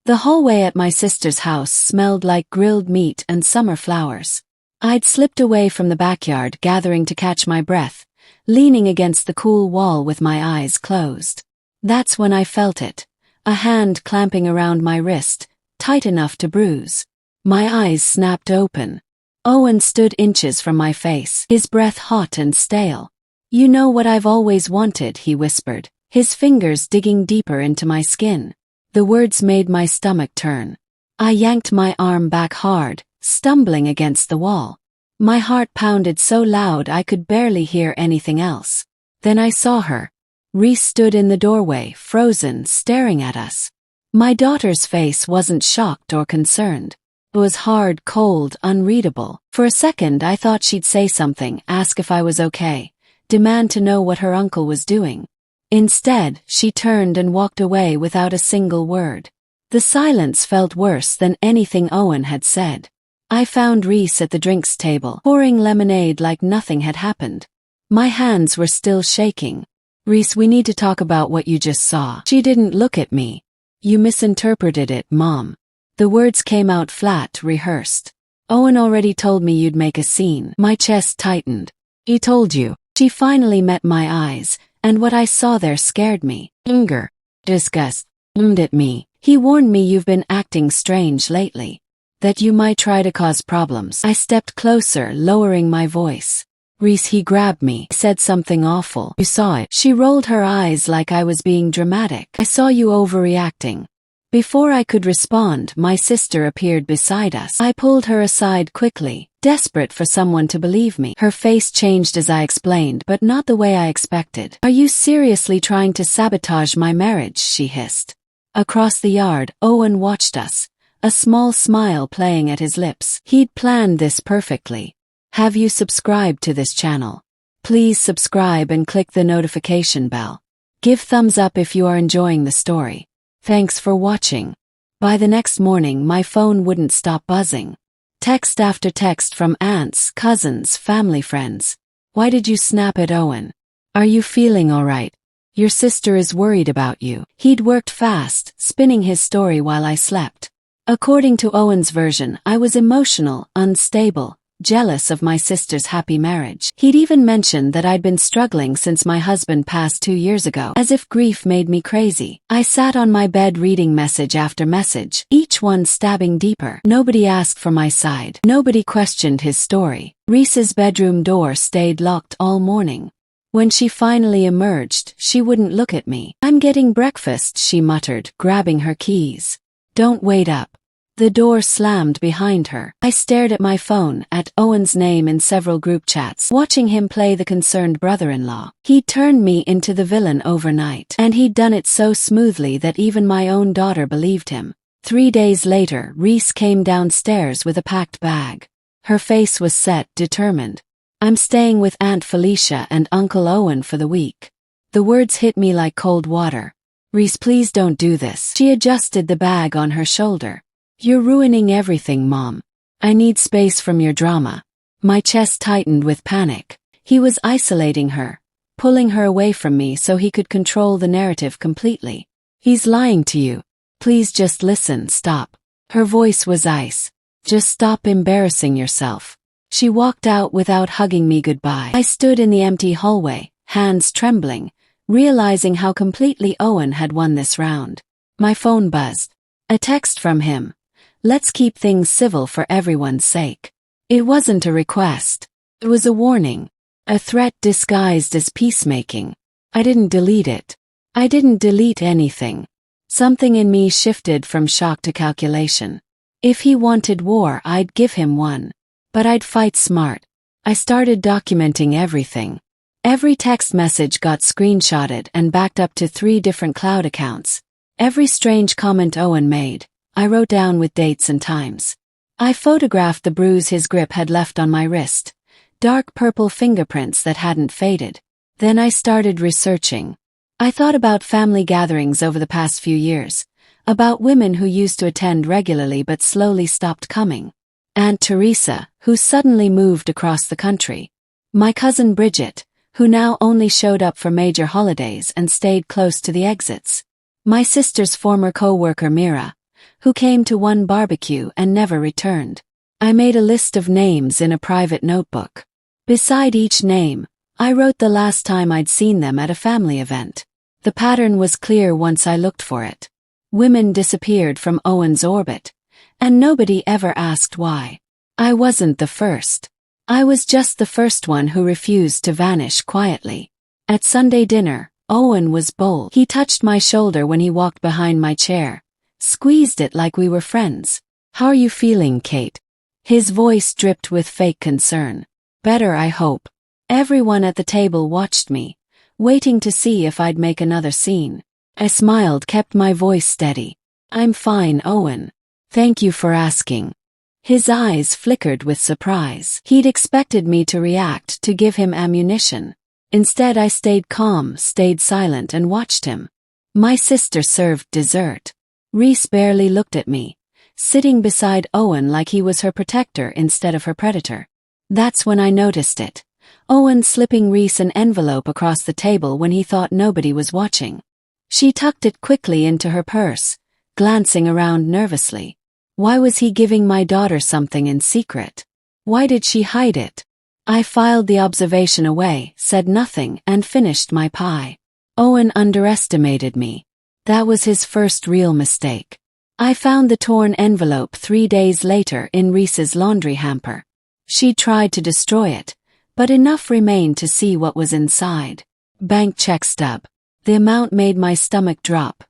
The hallway at my sister's house smelled like grilled meat and summer flowers. I'd slipped away from the backyard, gathering to catch my breath, leaning against the cool wall with my eyes closed. That's when I felt it, a hand clamping around my wrist, tight enough to bruise. My eyes snapped open. Owen stood inches from my face, his breath hot and stale. "You know what I've always wanted," he whispered, his fingers digging deeper into my skin. The words made my stomach turn. I yanked my arm back hard, stumbling against the wall. My heart pounded so loud I could barely hear anything else. Then I saw her. Reese stood in the doorway, frozen, staring at us. My daughter's face wasn't shocked or concerned. It was hard, cold, unreadable. For a second I thought she'd say something, ask if I was okay, demand to know what her uncle was doing. Instead, she turned and walked away without a single word. The silence felt worse than anything Owen had said. I found Reese at the drinks table, pouring lemonade like nothing had happened. My hands were still shaking. "Reese, we need to talk about what you just saw." She didn't look at me. "You misinterpreted it, Mom." The words came out flat, rehearsed. "Owen already told me you'd make a scene." My chest tightened. "He told you." She finally met my eyes, and what I saw there scared me. Anger, disgust, aimed at me. "He warned me you've been acting strange lately. That you might try to cause problems." I stepped closer, lowering my voice. "Reese," he grabbed me, said something awful. "You saw it." She rolled her eyes like I was being dramatic. "I saw you overreacting." Before I could respond, my sister appeared beside us. I pulled her aside quickly, desperate for someone to believe me. Her face changed as I explained, but not the way I expected. "Are you seriously trying to sabotage my marriage?" she hissed. Across the yard, Owen watched us, a small smile playing at his lips. He'd planned this perfectly. Have you subscribed to this channel? Please subscribe and click the notification bell. Give thumbs up if you are enjoying the story. Thanks for watching. By the next morning, my phone wouldn't stop buzzing. Text after text from aunts, cousins, family friends. "Why did you snap at Owen? Are you feeling alright? Your sister is worried about you." He'd worked fast, spinning his story while I slept. According to Owen's version, I was emotional, unstable, jealous of my sister's happy marriage. He'd even mentioned that I'd been struggling since my husband passed 2 years ago, as if grief made me crazy. I sat on my bed reading message after message, each one stabbing deeper. Nobody asked for my side. Nobody questioned his story. Reese's bedroom door stayed locked all morning. When she finally emerged, she wouldn't look at me. "I'm getting breakfast," she muttered, grabbing her keys. "Don't wait up." The door slammed behind her. I stared at my phone, at Owen's name in several group chats, watching him play the concerned brother-in-law. He'd turned me into the villain overnight, and he'd done it so smoothly that even my own daughter believed him. 3 days later, Reese came downstairs with a packed bag. Her face was set, determined. "I'm staying with Aunt Felicia and Uncle Owen for the week." The words hit me like cold water. "Reese, please don't do this." She adjusted the bag on her shoulder. "You're ruining everything, Mom. I need space from your drama." My chest tightened with panic. He was isolating her, pulling her away from me so he could control the narrative completely. "He's lying to you. Please just listen, stop." Her voice was ice. "Just stop embarrassing yourself." She walked out without hugging me goodbye. I stood in the empty hallway, hands trembling, realizing how completely Owen had won this round. My phone buzzed. A text from him. "Let's keep things civil for everyone's sake." It wasn't a request. It was a warning. A threat disguised as peacemaking. I didn't delete it. I didn't delete anything. Something in me shifted from shock to calculation. If he wanted war, I'd give him one. But I'd fight smart. I started documenting everything. Every text message got screenshotted and backed up to 3 different cloud accounts. Every strange comment Owen made, I wrote down with dates and times. I photographed the bruise his grip had left on my wrist, dark purple fingerprints that hadn't faded. Then I started researching. I thought about family gatherings over the past few years, about women who used to attend regularly but slowly stopped coming. Aunt Teresa, who suddenly moved across the country. My cousin Bridget, who now only showed up for major holidays and stayed close to the exits. My sister's former co-worker Mira, who came to one barbecue and never returned. I made a list of names in a private notebook. Beside each name, I wrote the last time I'd seen them at a family event. The pattern was clear once I looked for it. Women disappeared from Owen's orbit, and nobody ever asked why. I wasn't the first. I was just the first one who refused to vanish quietly. At Sunday dinner, Owen was bold. He touched my shoulder when he walked behind my chair, squeezed it like we were friends. "How are you feeling, Kate?" His voice dripped with fake concern. "Better, I hope." Everyone at the table watched me, waiting to see if I'd make another scene. I smiled, kept my voice steady. "I'm fine, Owen. Thank you for asking." His eyes flickered with surprise. He'd expected me to react, to give him ammunition. Instead, I stayed calm, stayed silent, and watched him. My sister served dessert. Reese barely looked at me, sitting beside Owen like he was her protector instead of her predator. That's when I noticed it. Owen slipping Reese an envelope across the table when he thought nobody was watching. She tucked it quickly into her purse, glancing around nervously. Why was he giving my daughter something in secret? Why did she hide it? I filed the observation away, said nothing, and finished my pie. Owen underestimated me. That was his first real mistake. I found the torn envelope 3 days later in Reese's laundry hamper. She tried to destroy it, but enough remained to see what was inside. Bank check stub. The amount made my stomach drop.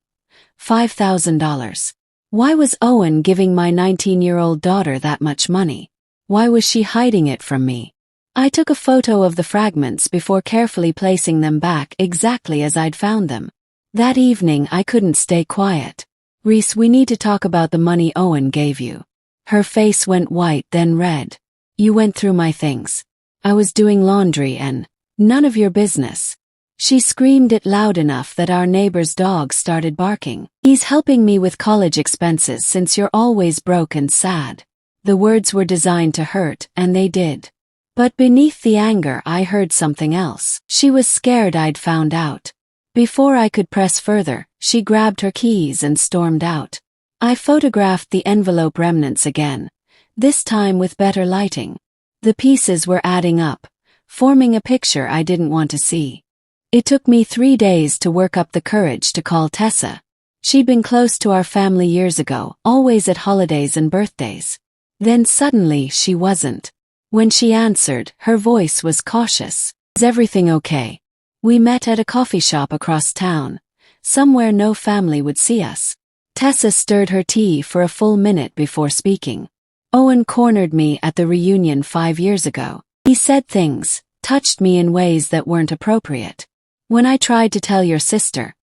$5,000. Why was Owen giving my 19-year-old daughter that much money? Why was she hiding it from me? I took a photo of the fragments before carefully placing them back exactly as I'd found them. That evening I couldn't stay quiet. "Reese, we need to talk about the money Owen gave you." Her face went white, then red. "You went through my things. I was doing laundry and none of your business." She screamed it loud enough that our neighbor's dog started barking. "He's helping me with college expenses since you're always broke and sad." The words were designed to hurt, and they did. But beneath the anger I heard something else. She was scared I'd found out. Before I could press further, she grabbed her keys and stormed out. I photographed the envelope remnants again, this time with better lighting. The pieces were adding up, forming a picture I didn't want to see. It took me 3 days to work up the courage to call Tessa. She'd been close to our family years ago, always at holidays and birthdays. Then suddenly she wasn't. When she answered, her voice was cautious. "Is everything okay?" We met at a coffee shop across town, somewhere no family would see us. Tessa stirred her tea for a full minute before speaking. "Owen cornered me at the reunion 5 years ago. He said things, touched me in ways that weren't appropriate. When I tried to tell your sister,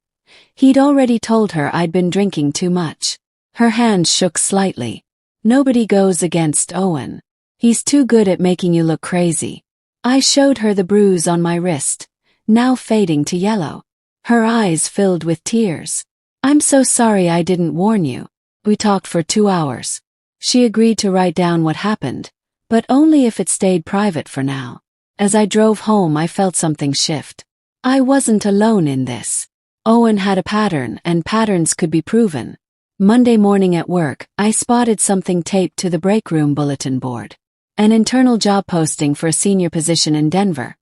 he'd already told her I'd been drinking too much." Her hand shook slightly. "Nobody goes against Owen. He's too good at making you look crazy." I showed her the bruise on my wrist, now fading to yellow. Her eyes filled with tears. "I'm so sorry I didn't warn you." We talked for 2 hours. She agreed to write down what happened, but only if it stayed private for now. As I drove home, I felt something shift. I wasn't alone in this. Owen had a pattern, and patterns could be proven. Monday morning at work, I spotted something taped to the break room bulletin board. An internal job posting for a senior position in Denver.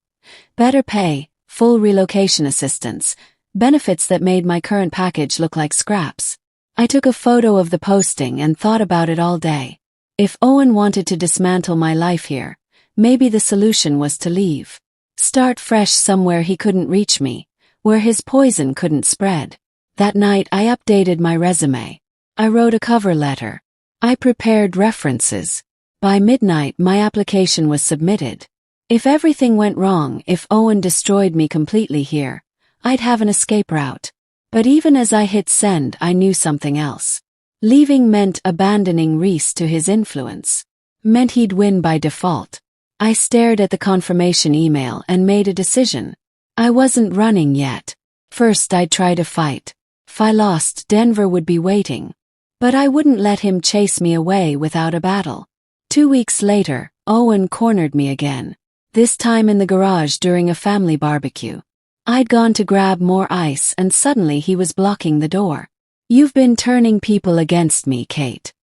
Better pay, full relocation assistance, benefits that made my current package look like scraps. I took a photo of the posting and thought about it all day. If Owen wanted to dismantle my life here, maybe the solution was to leave. Start fresh somewhere he couldn't reach me, where his poison couldn't spread. That night I updated my resume. I wrote a cover letter. I prepared references. By midnight my application was submitted. If everything went wrong, if Owen destroyed me completely here, I'd have an escape route. But even as I hit send, I knew something else. Leaving meant abandoning Reese to his influence. Meant he'd win by default. I stared at the confirmation email and made a decision. I wasn't running yet. First I'd try to fight. If I lost, Denver would be waiting. But I wouldn't let him chase me away without a battle. 2 weeks later, Owen cornered me again. This time in the garage during a family barbecue. I'd gone to grab more ice and suddenly he was blocking the door. You've been turning people against me, Kate.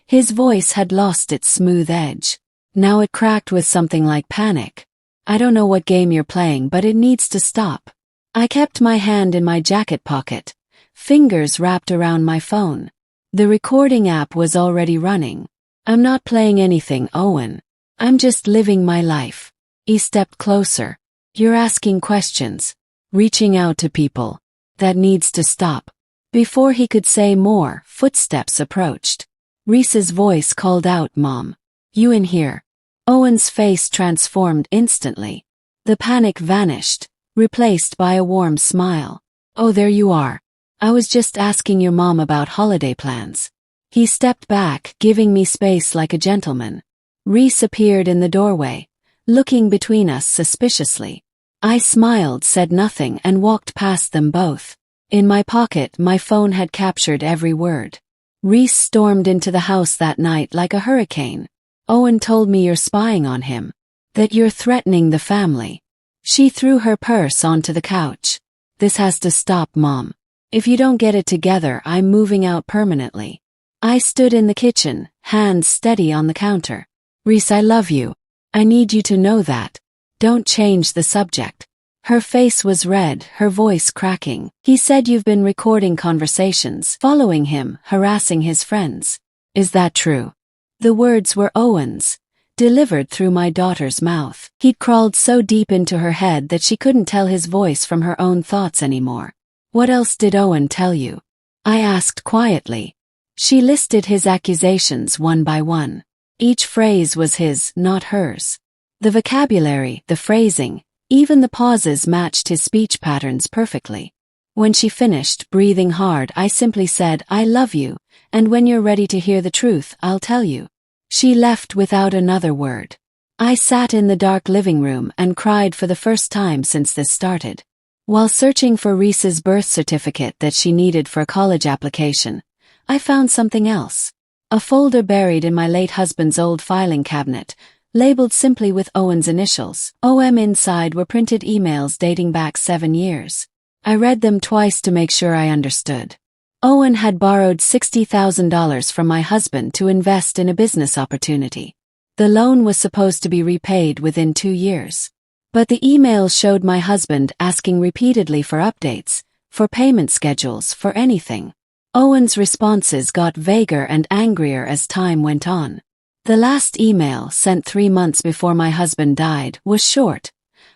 His voice had lost its smooth edge. Now it cracked with something like panic. I don't know what game you're playing, but it needs to stop. I kept my hand in my jacket pocket, fingers wrapped around my phone. The recording app was already running. I'm not playing anything, Owen. I'm just living my life. He stepped closer. You're asking questions, reaching out to people. That needs to stop. Before he could say more, footsteps approached. Reese's voice called out, Mom. You in here? Owen's face transformed instantly. The panic vanished, replaced by a warm smile. Oh, there you are. I was just asking your mom about holiday plans. He stepped back, giving me space like a gentleman. Reese appeared in the doorway, looking between us suspiciously. I smiled, said nothing, and walked past them both. In my pocket, my phone had captured every word. Reese stormed into the house that night like a hurricane. Owen told me you're spying on him. That you're threatening the family. She threw her purse onto the couch. This has to stop, Mom. If you don't get it together, I'm moving out permanently. I stood in the kitchen, hands steady on the counter. Reese, I love you. I need you to know that. Don't change the subject. Her face was red, her voice cracking. He said you've been recording conversations, following him, harassing his friends. Is that true? The words were Owen's, delivered through my daughter's mouth. He'd crawled so deep into her head that she couldn't tell his voice from her own thoughts anymore. What else did Owen tell you? I asked quietly. She listed his accusations one by one. Each phrase was his, not hers. The vocabulary, the phrasing, even the pauses matched his speech patterns perfectly. When she finished, breathing hard, I simply said, I love you, and when you're ready to hear the truth, I'll tell you. She left without another word. I sat in the dark living room and cried for the first time since this started. While searching for Reese's birth certificate that she needed for a college application, I found something else. A folder buried in my late husband's old filing cabinet, labeled simply with Owen's initials. OM inside were printed emails dating back 7 years. I read them twice to make sure I understood. Owen had borrowed $60,000 from my husband to invest in a business opportunity. The loan was supposed to be repaid within 2 years. But the emails showed my husband asking repeatedly for updates, for payment schedules, for anything. Owen's responses got vaguer and angrier as time went on. The last email, sent 3 months before my husband died, was short.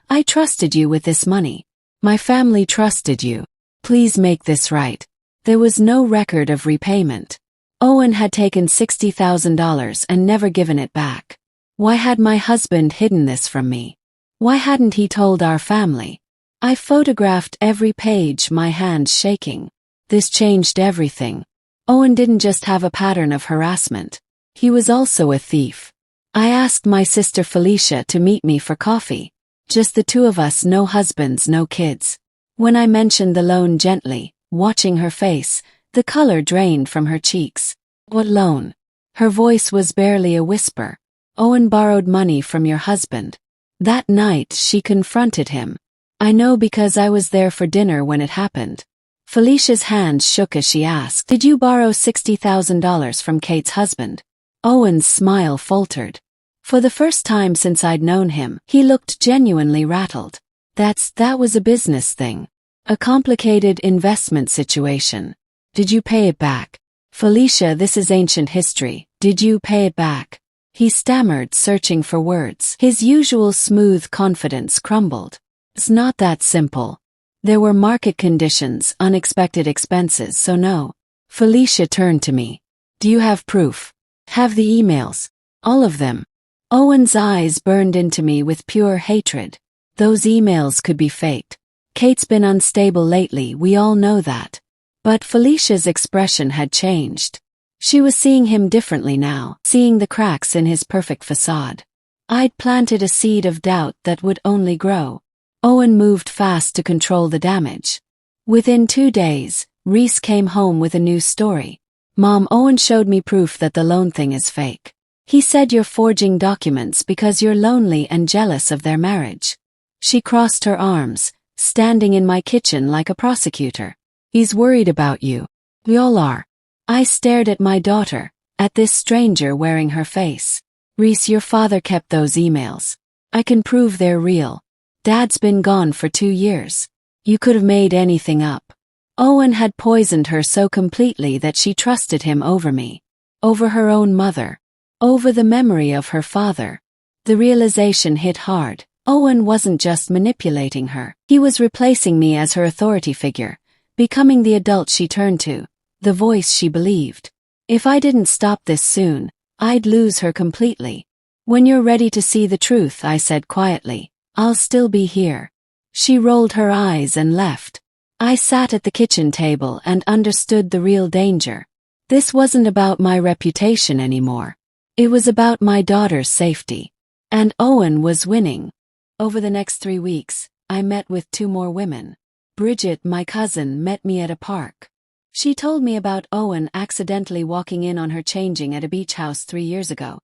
I trusted you with this money. My family trusted you. Please make this right. There was no record of repayment. Owen had taken $60,000 and never given it back. Why had my husband hidden this from me? Why hadn't he told our family? I photographed every page, my hands shaking. This changed everything. Owen didn't just have a pattern of harassment. He was also a thief. I asked my sister Felicia to meet me for coffee. Just the two of us, no husbands, no kids. When I mentioned the loan gently, watching her face, the color drained from her cheeks. What loan? Her voice was barely a whisper. Owen borrowed money from your husband. That night she confronted him. I know because I was there for dinner when it happened. Felicia's hands shook as she asked, Did you borrow $60,000 from Kate's husband? Owen's smile faltered. For the first time since I'd known him, he looked genuinely rattled. That was a business thing. A complicated investment situation. Did you pay it back? Felicia, this is ancient history. Did you pay it back? He stammered, searching for words. His usual smooth confidence crumbled. It's not that simple. There were market conditions, unexpected expenses, so no. Felicia turned to me. Do you have proof? Have the emails? All of them. Owen's eyes burned into me with pure hatred. Those emails could be faked. Kate's been unstable lately, we all know that. But Felicia's expression had changed. She was seeing him differently now, seeing the cracks in his perfect facade. I'd planted a seed of doubt that would only grow. Owen moved fast to control the damage. Within 2 days, Reese came home with a new story. Mom, Owen showed me proof that the loan thing is fake. He said you're forging documents because you're lonely and jealous of their marriage. She crossed her arms, standing in my kitchen like a prosecutor. He's worried about you. We all are. I stared at my daughter, at this stranger wearing her face. Reese, your father kept those emails. I can prove they're real. Dad's been gone for 2 years. You could have made anything up. Owen had poisoned her so completely that she trusted him over me. Over her own mother. Over the memory of her father. The realization hit hard. Owen wasn't just manipulating her. He was replacing me as her authority figure, becoming the adult she turned to, the voice she believed. If I didn't stop this soon, I'd lose her completely. When you're ready to see the truth, I said quietly, I'll still be here. She rolled her eyes and left. I sat at the kitchen table and understood the real danger. This wasn't about my reputation anymore. It was about my daughter's safety. And Owen was winning. Over the next 3 weeks, I met with 2 more women. Bridget, my cousin, met me at a park. She told me about Owen accidentally walking in on her changing at a beach house 3 years ago,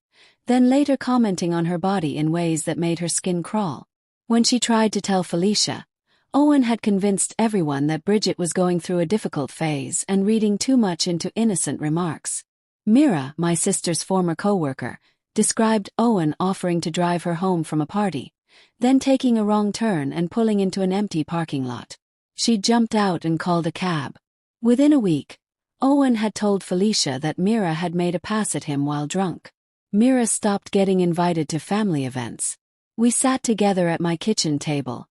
then later commenting on her body in ways that made her skin crawl. When she tried to tell Felicia, Owen had convinced everyone that Bridget was going through a difficult phase and reading too much into innocent remarks. Mira, my sister's former co-worker, described Owen offering to drive her home from a party, then taking a wrong turn and pulling into an empty parking lot. She jumped out and called a cab. Within a week, Owen had told Felicia that Mira had made a pass at him while drunk. Mira stopped getting invited to family events. We sat together at my kitchen table.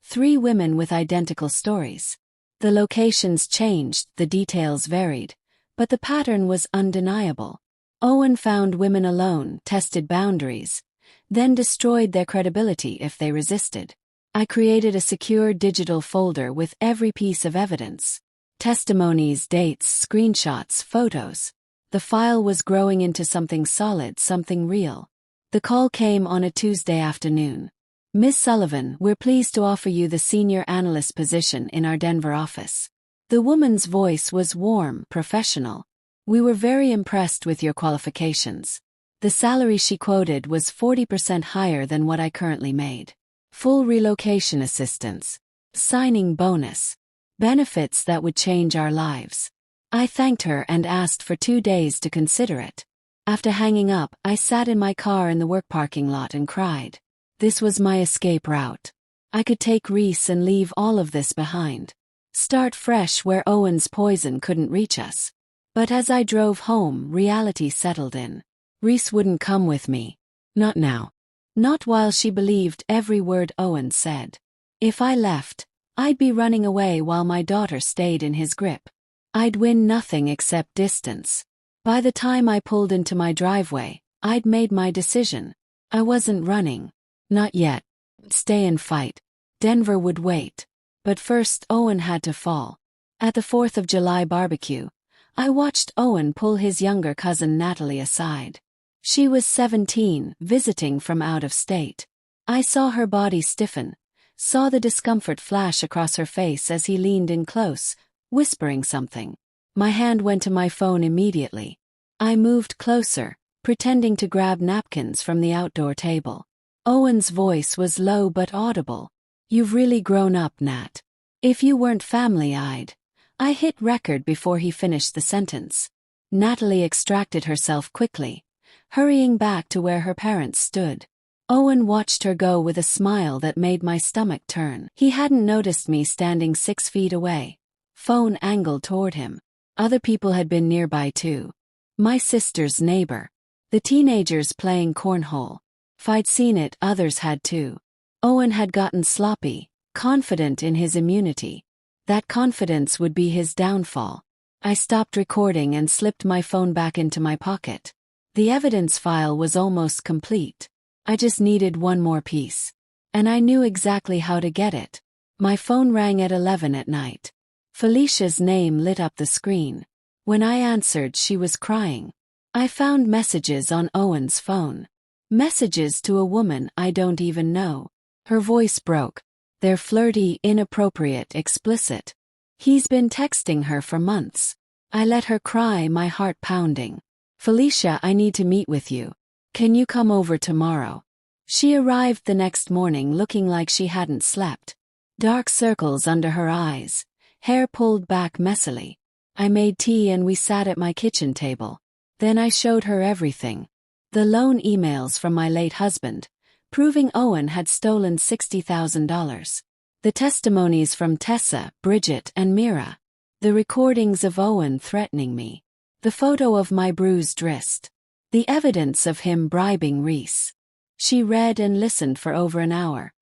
3 women with identical stories. The locations changed, the details varied, but the pattern was undeniable. Owen found women alone, tested boundaries, then destroyed their credibility if they resisted. I created a secure digital folder with every piece of evidence. Testimonies, dates, screenshots, photos. The file was growing into something solid, something real. The call came on a Tuesday afternoon. Miss Sullivan, we're pleased to offer you the senior analyst position in our Denver office. The woman's voice was warm, professional. We were very impressed with your qualifications. The salary she quoted was 40% higher than what I currently made. Full relocation assistance. Signing bonus. Benefits that would change our lives. I thanked her and asked for 2 days to consider it. After hanging up, I sat in my car in the work parking lot and cried. This was my escape route. I could take Reese and leave all of this behind. Start fresh where Owen's poison couldn't reach us. But as I drove home, reality settled in. Reese wouldn't come with me. Not now. Not while she believed every word Owen said. If I left, I'd be running away while my daughter stayed in his grip. I'd win nothing except distance. By the time I pulled into my driveway, I'd made my decision. I wasn't running. Not yet. Stay and fight. Denver would wait. But first Owen had to fall. At the 4th of July barbecue, I watched Owen pull his younger cousin Natalie aside. She was 17, visiting from out of state. I saw her body stiffen, saw the discomfort flash across her face as he leaned in close, whispering something. My hand went to my phone immediately. I moved closer, pretending to grab napkins from the outdoor table. Owen's voice was low but audible. You've really grown up, Nat. If you weren't family-eyed. I hit record before he finished the sentence. Natalie extracted herself quickly, hurrying back to where her parents stood. Owen watched her go with a smile that made my stomach turn. He hadn't noticed me standing 6 feet away. Phone angled toward him. Other people had been nearby too. My sister's neighbor. The teenagers playing cornhole. If I'd seen it, others had too. Owen had gotten sloppy, confident in his immunity. That confidence would be his downfall. I stopped recording and slipped my phone back into my pocket. The evidence file was almost complete. I just needed one more piece. And I knew exactly how to get it. My phone rang at 11 at night. Felicia's name lit up the screen. When I answered, she was crying. I found messages on Owen's phone. Messages to a woman I don't even know. Her voice broke. They're flirty, inappropriate, explicit. He's been texting her for months. I let her cry, my heart pounding. Felicia, I need to meet with you. Can you come over tomorrow? She arrived the next morning looking like she hadn't slept. Dark circles under her eyes, hair pulled back messily. I made tea and we sat at my kitchen table. Then I showed her everything. The loan emails from my late husband, proving Owen had stolen $60,000. The testimonies from Tessa, Bridget, and Mira. The recordings of Owen threatening me. The photo of my bruised wrist. The evidence of him bribing Reese. She read and listened for over an hour,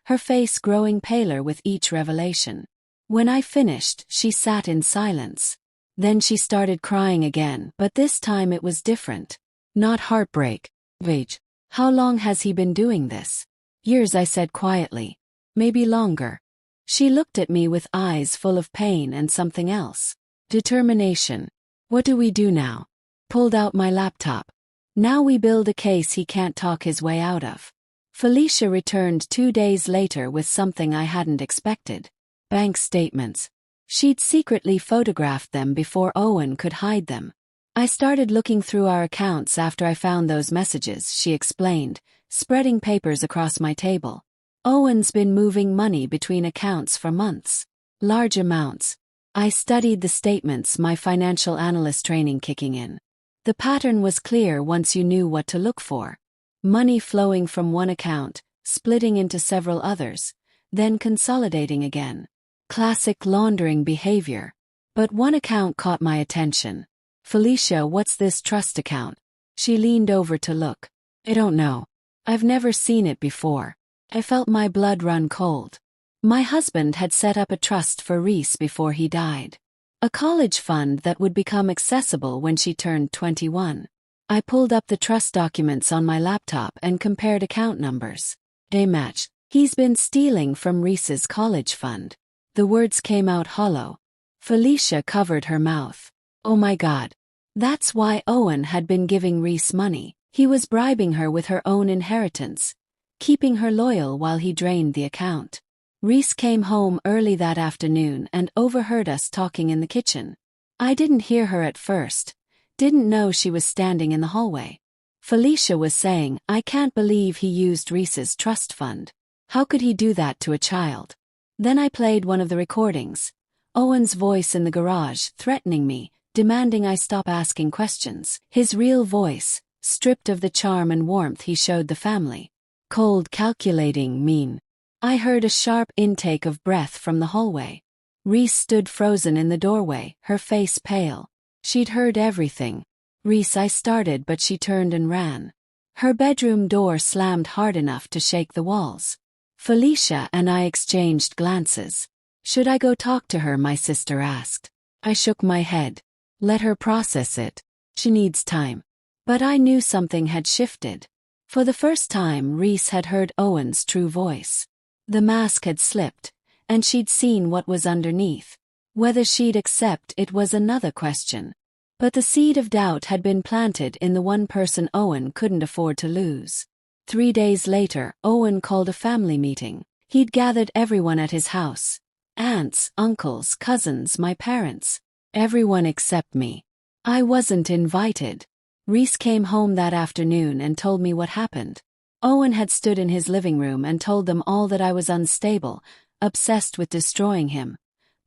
her face growing paler with each revelation. When I finished, she sat in silence. Then she started crying again, but this time it was different. Not heartbreak. Wait, how long has he been doing this? Years, I said quietly. Maybe longer. She looked at me with eyes full of pain and something else. Determination. What do we do now? Pulled out my laptop. Now we build a case he can't talk his way out of. Felicia returned 2 days later with something I hadn't expected. Bank statements. She'd secretly photographed them before Owen could hide them. I started looking through our accounts after I found those messages, she explained, spreading papers across my table. Owen's been moving money between accounts for months. Large amounts. I studied the statements, my financial analyst training kicking in. The pattern was clear once you knew what to look for. Money flowing from one account, splitting into several others, then consolidating again. Classic laundering behavior. But one account caught my attention. Felicia, what's this trust account? She leaned over to look. I don't know. I've never seen it before. I felt my blood run cold. My husband had set up a trust for Reese before he died. A college fund that would become accessible when she turned 21. I pulled up the trust documents on my laptop and compared account numbers. They match. He's been stealing from Reese's college fund. The words came out hollow. Felicia covered her mouth. Oh my God. That's why Owen had been giving Reese money. He was bribing her with her own inheritance, keeping her loyal while he drained the account. Reese came home early that afternoon and overheard us talking in the kitchen. I didn't hear her at first, didn't know she was standing in the hallway. Felicia was saying, I can't believe he used Reese's trust fund. How could he do that to a child? Then I played one of the recordings. Owen's voice in the garage, threatening me, demanding I stop asking questions. His real voice, stripped of the charm and warmth he showed the family. Cold, calculating, mean. I heard a sharp intake of breath from the hallway. Reese stood frozen in the doorway, her face pale. She'd heard everything. Reese, I started, but she turned and ran. Her bedroom door slammed hard enough to shake the walls. Felicia and I exchanged glances. Should I go talk to her? My sister asked. I shook my head. Let her process it. She needs time. But I knew something had shifted. For the first time, Reese had heard Owen's true voice. The mask had slipped, and she'd seen what was underneath. Whether she'd accept it was another question. But the seed of doubt had been planted in the one person Owen couldn't afford to lose. 3 days later, Owen called a family meeting. He'd gathered everyone at his house. Aunts, uncles, cousins, my parents. Everyone except me. I wasn't invited. Reese came home that afternoon and told me what happened. Owen had stood in his living room and told them all that I was unstable, obsessed with destroying him.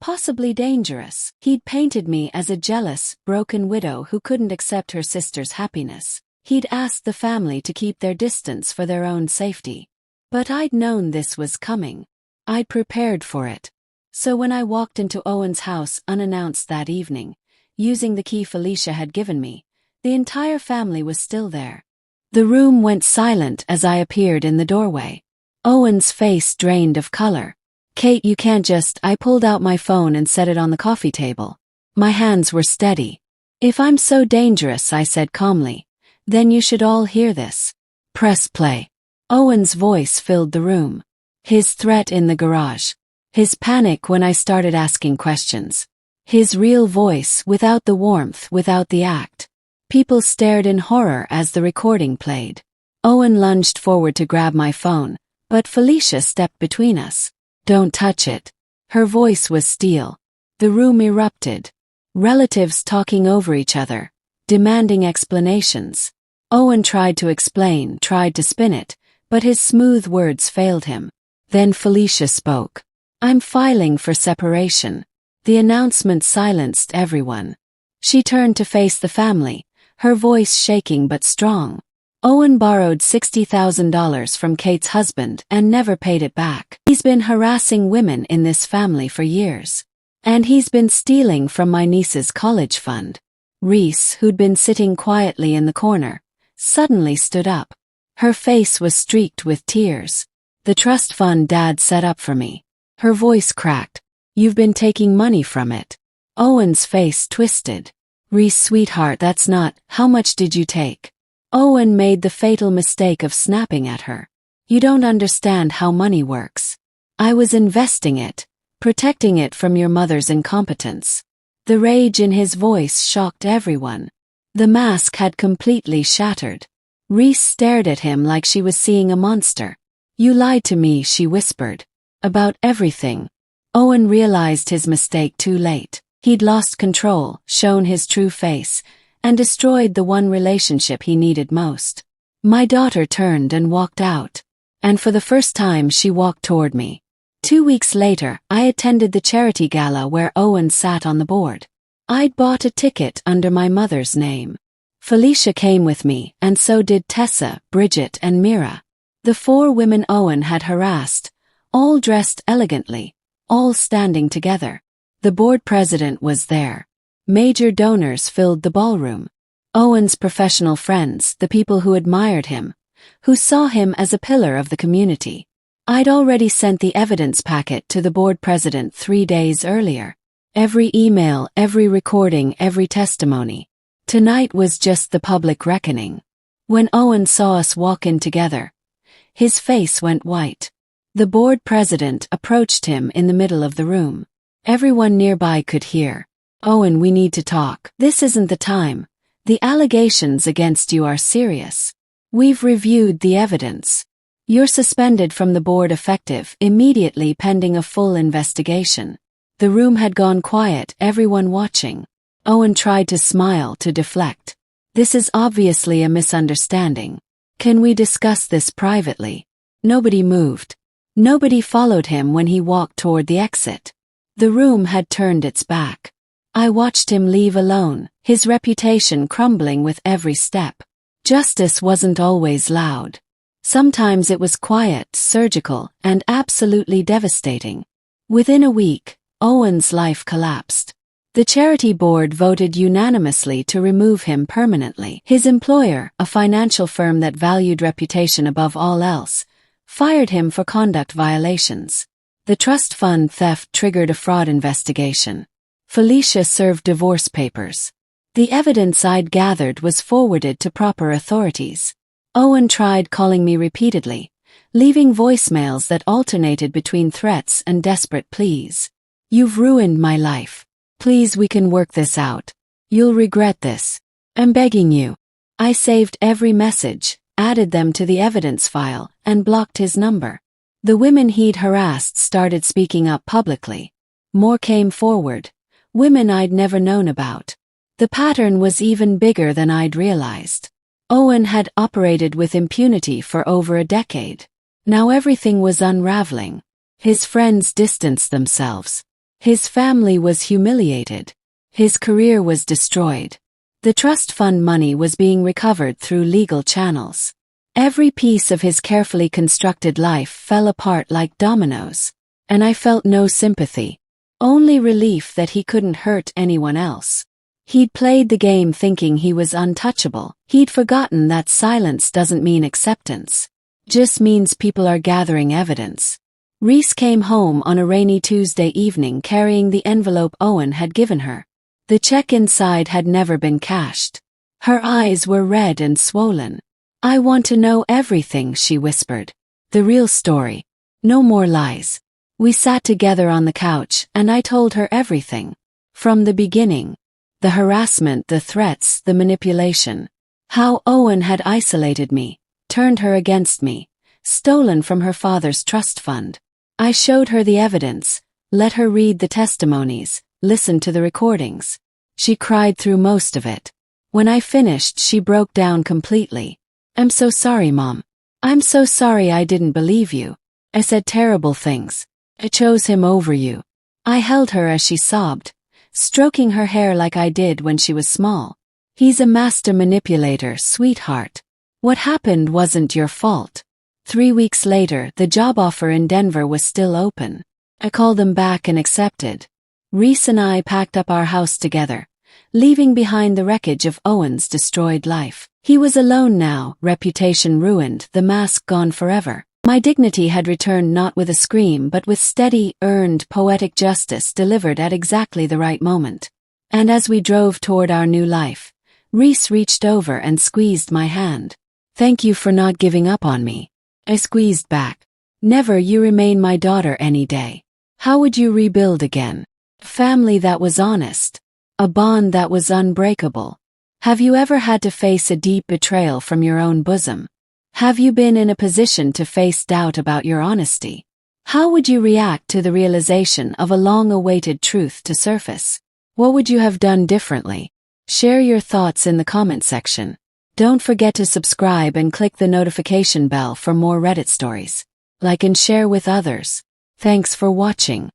Possibly dangerous. He'd painted me as a jealous, broken widow who couldn't accept her sister's happiness. He'd asked the family to keep their distance for their own safety. But I'd known this was coming. I'd prepared for it. So when I walked into Owen's house unannounced that evening, using the key Felicia had given me, the entire family was still there. The room went silent as I appeared in the doorway. Owen's face drained of color. Kate, you can't just... I pulled out my phone and set it on the coffee table. My hands were steady. If I'm so dangerous, I said calmly, then you should all hear this. Press play. Owen's voice filled the room. His threat in the garage. His panic when I started asking questions. His real voice, without the warmth, without the act. People stared in horror as the recording played. Owen lunged forward to grab my phone, but Felicia stepped between us. Don't touch it. Her voice was steel. The room erupted. Relatives talking over each other, demanding explanations. Owen tried to explain, tried to spin it, but his smooth words failed him. Then Felicia spoke. I'm filing for separation. The announcement silenced everyone. She turned to face the family, her voice shaking but strong. Owen borrowed $60,000 from Kate's husband and never paid it back. He's been harassing women in this family for years. And he's been stealing from my niece's college fund. Reese, who'd been sitting quietly in the corner, suddenly stood up. Her face was streaked with tears. The trust fund Dad set up for me. Her voice cracked. You've been taking money from it. Owen's face twisted. Reese, sweetheart, that's not. How much did you take? Owen made the fatal mistake of snapping at her. You don't understand how money works. I was investing it, protecting it from your mother's incompetence. The rage in his voice shocked everyone. The mask had completely shattered. Reese stared at him like she was seeing a monster. You lied to me, she whispered. About everything. Owen realized his mistake too late. He'd lost control, shown his true face, and destroyed the one relationship he needed most. My daughter turned and walked out. And for the first time she walked toward me. 2 weeks later, I attended the charity gala where Owen sat on the board. I'd bought a ticket under my mother's name. Felicia came with me, and so did Tessa, Bridget, and Mira. The 4 women Owen had harassed, all dressed elegantly, all standing together. The board president was there. Major donors filled the ballroom. Owen's professional friends, the people who admired him, who saw him as a pillar of the community. I'd already sent the evidence packet to the board president 3 days earlier. Every email, every recording, every testimony. Tonight was just the public reckoning. When Owen saw us walk in together, his face went white. The board president approached him in the middle of the room. Everyone nearby could hear. Owen, we need to talk. This isn't the time. The allegations against you are serious. We've reviewed the evidence. You're suspended from the board effective immediately pending a full investigation. The room had gone quiet, everyone watching. Owen tried to smile to deflect. This is obviously a misunderstanding. Can we discuss this privately? Nobody moved. Nobody followed him when he walked toward the exit. The room had turned its back. I watched him leave alone, his reputation crumbling with every step. Justice wasn't always loud. Sometimes it was quiet, surgical, and absolutely devastating. Within a week, Owen's life collapsed. The charity board voted unanimously to remove him permanently. His employer, a financial firm that valued reputation above all else, fired him for conduct violations. The trust fund theft triggered a fraud investigation. Felicia served divorce papers. The evidence I'd gathered was forwarded to proper authorities. Owen tried calling me repeatedly, leaving voicemails that alternated between threats and desperate pleas. You've ruined my life. Please, we can work this out. You'll regret this. I'm begging you. I saved every message, added them to the evidence file, and blocked his number. The women he'd harassed started speaking up publicly. More came forward. Women I'd never known about. The pattern was even bigger than I'd realized. Owen had operated with impunity for over a decade. Now everything was unraveling. His friends distanced themselves. His family was humiliated. His career was destroyed. The trust fund money was being recovered through legal channels. Every piece of his carefully constructed life fell apart like dominoes. And I felt no sympathy. Only relief that he couldn't hurt anyone else. He'd played the game thinking he was untouchable. He'd forgotten that silence doesn't mean acceptance. Just means people are gathering evidence. Reese came home on a rainy Tuesday evening carrying the envelope Owen had given her. The check inside had never been cashed. Her eyes were red and swollen. I want to know everything, she whispered. The real story. No more lies. We sat together on the couch, and I told her everything. From the beginning. The harassment, the threats, the manipulation. How Owen had isolated me, turned her against me, stolen from her father's trust fund. I showed her the evidence, let her read the testimonies, listen to the recordings. She cried through most of it. When I finished, she broke down completely. I'm so sorry, Mom. I'm so sorry I didn't believe you. I said terrible things. I chose him over you. I held her as she sobbed, stroking her hair like I did when she was small. He's a master manipulator, sweetheart. What happened wasn't your fault. 3 weeks later, the job offer in Denver was still open. I called them back and accepted. Reese and I packed up our house together, leaving behind the wreckage of Owen's destroyed life. He was alone now, reputation ruined, the mask gone forever. My dignity had returned not with a scream but with steady, earned, poetic justice delivered at exactly the right moment. And as we drove toward our new life, Reese reached over and squeezed my hand. Thank you for not giving up on me. I squeezed back. Never, you remain my daughter any day. How would you rebuild again? A family that was honest. A bond that was unbreakable. Have you ever had to face a deep betrayal from your own bosom? Have you been in a position to face doubt about your honesty? How would you react to the realization of a long-awaited truth to surface? What would you have done differently? Share your thoughts in the comment section. Don't forget to subscribe and click the notification bell for more Reddit stories. Like and share with others. Thanks for watching.